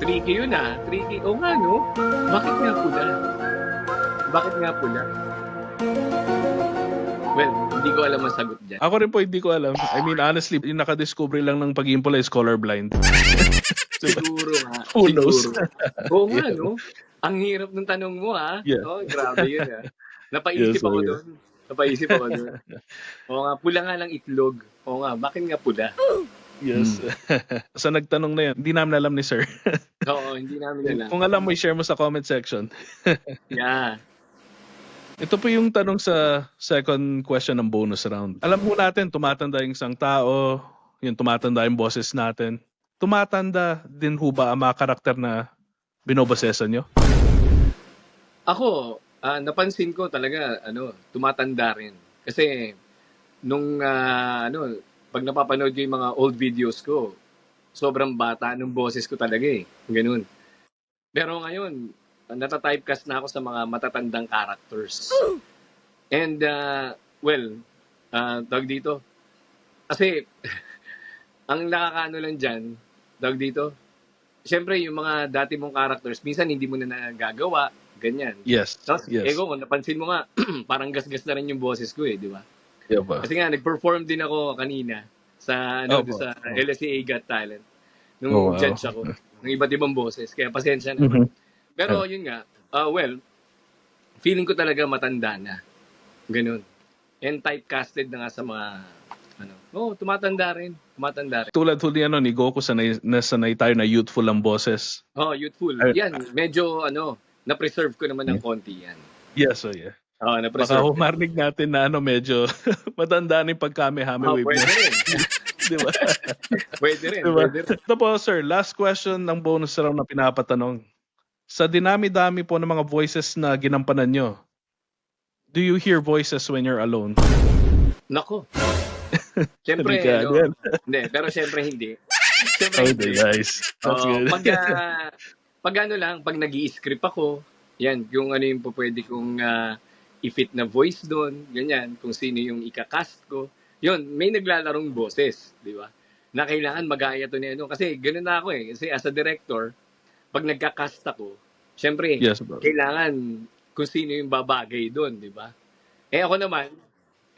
tricky yun tricky. O nga no, bakit nga pula? Bakit nga pula? Well, hindi ko alam ang sagot dyan. Ako rin po hindi ko alam. I mean, honestly, yung nakadiscover lang ng pagiging pula is colorblind. Siguro nga. Who knows? Oo nga, no? Ang hirap ng tanong mo, Yeah. Oh, grabe yun, Napaisip Yes, ako sir. doon. Napaisip ako doon. Oo nga, pula nga lang itlog. Oo nga, bakit nga pula? Yes. Sa nagtanong na yan, hindi namin alam ni sir. Oo, hindi namin alam. Kung alam mo, i-share mo sa comment section. Yeah. Ito po yung tanong sa second question ng bonus round. Alam po natin, tumatanda yung isang tao, yung tumatanda yung boses natin. Tumatanda din ho ba ang mga karakter na binobosesan nyo? Ako, napansin ko talaga, tumatanda rin. Kasi, nung, pag napapanood ko yung mga old videos ko, sobrang bata ng boses ko talaga Ganun. Pero ngayon, nata-typecast na ako sa mga matatandang characters. And, tawag dito. Kasi, ang nakakaano lang dyan, tawag dito, syempre yung mga dati mong characters, minsan hindi mo na nagagawa, ganyan. Yes. Tapos, Yes. kung napansin mo nga, parang gas-gas na rin yung boses ko di ba? Yeah, ba? Kasi nga, nag-perform din ako kanina sa, Opo. sa LSA Got Talent. Nung wow. judge ako, ng iba't ibang boses. Kaya pasensya na. Mhm. Pero yun nga, feeling ko talaga matanda na. Ganun. And typecasted na nga sa mga, tumatanda rin. Tulad ho ni Goku, sanay tayo na youthful ang boses. Youthful. Yan, medyo, na-preserve ko naman ng konti yan. Yes, yeah. Baka Na-preserve. humarinig natin na medyo matanda na yung pagkamehame wave Pwede niya. rin. Di ba? Pwede rin. Diba? Pwede rin. Ito po, sir, last question ng bonus round na pinapatanong. Sa dinami-dami po ng mga voices na ginampanan nyo, do you hear voices when you're alone? Nako. Siyempre, Delikado yan. hindi. Pero siyempre hindi. Siyempre Okay, hindi. guys. That's good. Pag nag-i-script ako, yan, yung yung pwede kong i-fit na voice doon, ganyan, kung sino yung ikakast ko. Yun, may naglalarong boses, di ba? Na kailangan mag-aya to ni Kasi ganun na ako Kasi as a director, pag nagka-cast ako, syempre, Yes, bro. kailangan kung sino yung babagay doon, di ba? Ako naman,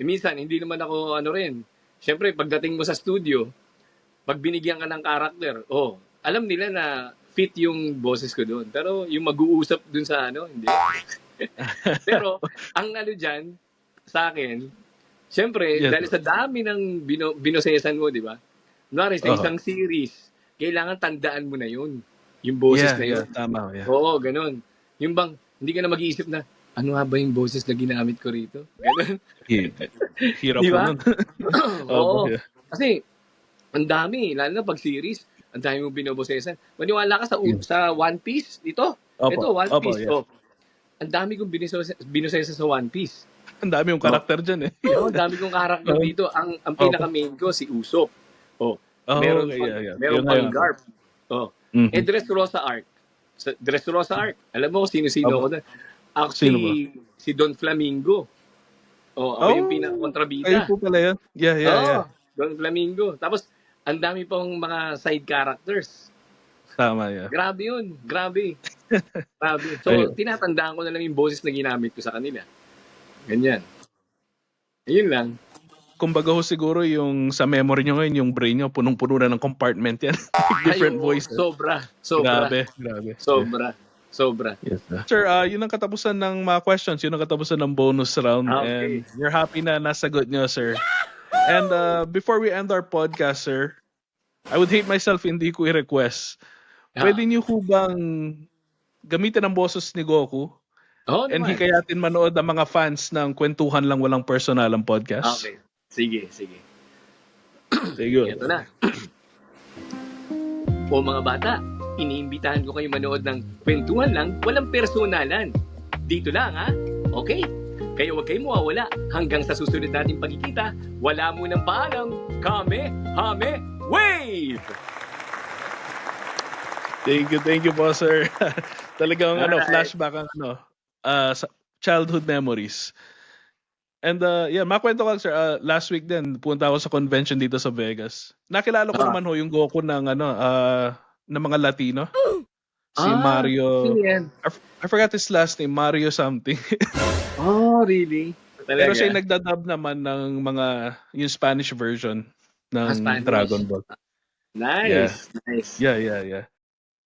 minsan, hindi naman ako rin. Syempre, pagdating mo sa studio, pag binigyan ka ng character, alam nila na fit yung boses ko doon. Pero yung mag-uusap doon sa hindi. Pero, ang dyan, sa akin, syempre, Yes, dahil sa dami ng binosesan mo, di ba? Kunwari, sa isang series, kailangan tandaan mo na yun. Yung boses na yun. Yeah, tama. Yeah. Oo, ganun. Yung bang, hindi ka na mag-iisip na, ano nga ba yung boses na ginamit ko rito? Ganun. Hirap Di po ba? nun. Oo. Yeah. Kasi, ang dami, lalo na pag series, ang dami mong binobosesan. Maniwala ka sa One Piece, ito. Ito, One Piece. Yeah. Ang dami kong binosesan sa One Piece. Ang dami yung karakter dyan ang dami kong karakter dito. Ang pinaka-main ko, si Usopp. Meron pang Garp. Mm-hmm. Dressrosa Arc. Sa Dressrosa Arc, alam mo sino-sino ako doon. Actually, si Don Flamingo. Ako yung pinaka-kontrabida. Ayun po pala yan. Yeah. Don Flamingo. Tapos, ang dami pang mga side characters. Tama, yeah. Grabe yun. Grabe. So, tinatandaan ko na lang yung boses na ginamit ko sa kanila. Ganyan. Ayun lang. Kumbaga ho siguro yung sa memory nyo ngayon, yung brain nyo, punong-puno na ng compartment yan. Different voices. Sobra. Grabe. Sobra. Yes, sir, yun ang katapusan ng mga questions. Yun ang katapusan ng bonus round. Okay. And you're happy na nasagot nyo, sir. And before we end our podcast, sir, I would hate myself hindi ko i-request. Pwede nyo ho bang gamitin ang boses ni Goku? And hikayatin manood ang mga fans ng Kwentuhan Lang Walang Personalang podcast? Okay. Sige. Sige. Ito na. O mga bata, iniimbitahan ko kayo manood ng Kwentuhan Lang Walang Personalan. Dito lang Okay? Kaya huwag kayong mawawala hanggang sa susunod nating pagkikita. Wala munang paalam. Kame, wave! Thank you po, sir. Talagang flashback ang sa childhood memories. And yeah, makwento ko lang, sir. Last week din, punta ako sa convention dito sa Vegas. Nakilala ko Ah, naman ho yung Goku ng ng mga Latino. Si sino Mario. yan? I forgot his last name, Mario something. Oh, really? Pero siya Talaga? yung nagdadub naman ng yung Spanish version ng Spanish. Dragon Ball. Yeah. Nice, nice. Yeah.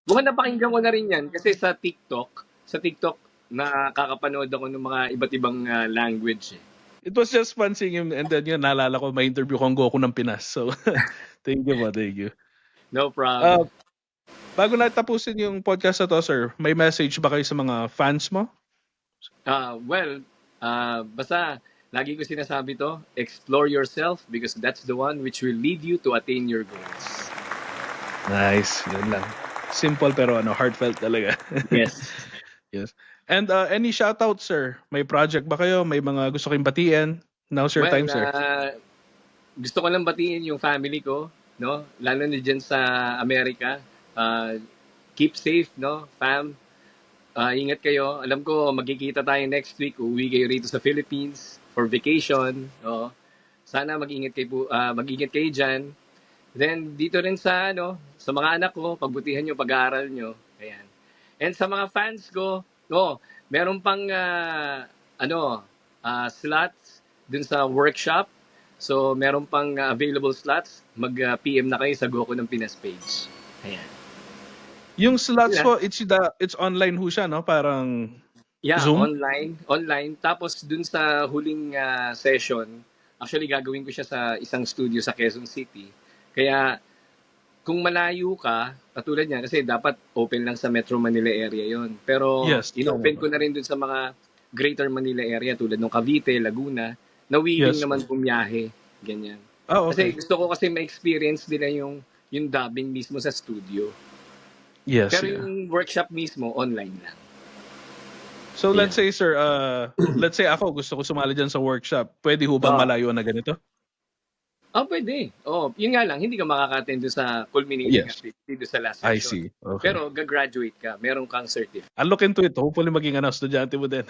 Mukhang napakinggan ko na rin yan kasi sa TikTok, nakakapanood ako ng mga iba't ibang language eh. It was just fun seeing him, and then yun, naalala ko, may interview ko ang Goku ng Pinas. So, thank you po, thank you. No Uh, problem. bago na tapusin yung podcast na to, sir, may message ba kayo sa mga fans mo? Basta lagi ko sinasabi to, explore yourself because that's the one which will lead you to attain your goals. Nice, yun lang. Simple pero heartfelt talaga. Yes. Yes. And any shoutout, sir? May project ba kayo? May mga gusto kayong batiin? Now's your Well, time, sir. gusto ko lang batiin yung family ko, no? Lalo na dyan sa Amerika. Keep safe, no, fam. Ingat kayo. Alam ko, magkikita tayo next week. Uuwi kayo rito sa Philippines for vacation. No? Sana mag-ingat kayo dyan. Then, dito rin sa mga anak ko, pagbutihan nyo, pag-aaral nyo. Ayan. And sa mga fans ko, meron pang, slots dun sa workshop. So, meron pang available slots. Mag-PM na kayo sa Goku ng Pinas page. Ayan. Yung slots Yeah. po, it's online ho siya, no? Parang Yeah, Zoom? online. Tapos dun sa huling session, actually gagawin ko siya sa isang studio sa Quezon City. Kaya kung malayo ka, katulad niyan, kasi dapat open lang sa Metro Manila area yon. Pero Yes, inopen tama ko na rin dun sa mga Greater Manila area tulad ng Cavite, Laguna, na willing Yes. naman bumiyahe. Ganyan. Okay. Kasi gusto ko kasi ma-experience nila yung dubbing mismo sa studio. Yes. Pero Yeah. yung workshop mismo, online lang. So let's say, sir, let's say ako gusto ko sumali dyan sa workshop. Pwede ho bang Ah. malayo na ganito? Pwede. Yun nga lang, hindi ka makaka-attend doon sa culminating Yes. activity doon sa last I session. see. Okay. Pero gagraduate ka, meron kang certificate. I'll look into it. Hopefully maging estudyante mo din.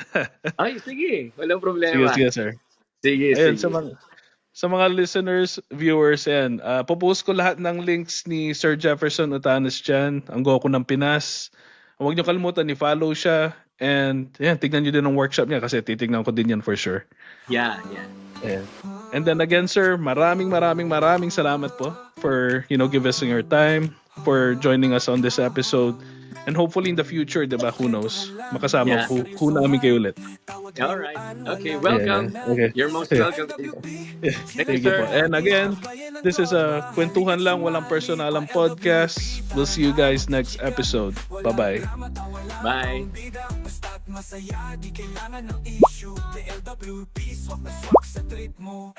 Ay, sige. Walang Sige, problema. sige, sir. Sige. Ayun, sa mga listeners, viewers, yan. Popost ko lahat ng links ni Sir Jefferson Otanes dyan, ang Goku ng Pinas. Huwag niyo kalimutan, i-follow siya. And yan, tignan niyo din ang workshop niya kasi titignan ko din yan for sure. Yeah. Ayan. And then again, sir, maraming salamat po for, giving us your time, for joining us on this episode. And hopefully in the future, diba, who knows, makasama Yeah. ko namin kayo ulit. All right. Okay, welcome. Yeah. Okay. You're most Yeah. welcome. Thank you po. And again, this is a Kwentuhan Lang, Walang Personalang podcast. We'll see you guys next episode. Bye-bye. Bye. Basta't masaya, di kailangan ng issue. DLWP, swak na swak sa treat mo.